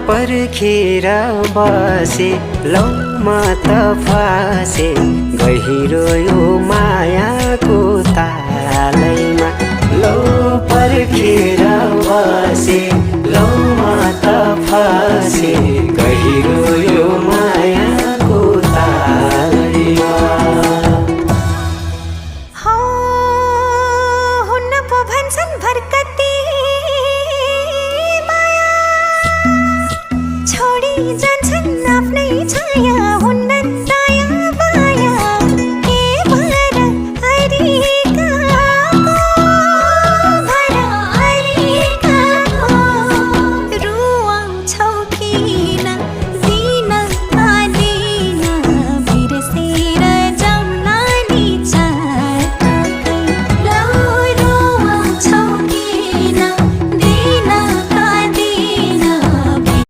पर्खेर बसे लौ म त फासे गहिरो यो मायाको तालैमा लौ पर्खेर बसे लौ म त फासे गहिरो यो मायाको तालैमा हुन्न पो भन्छन् भर्कती माया छोडी जान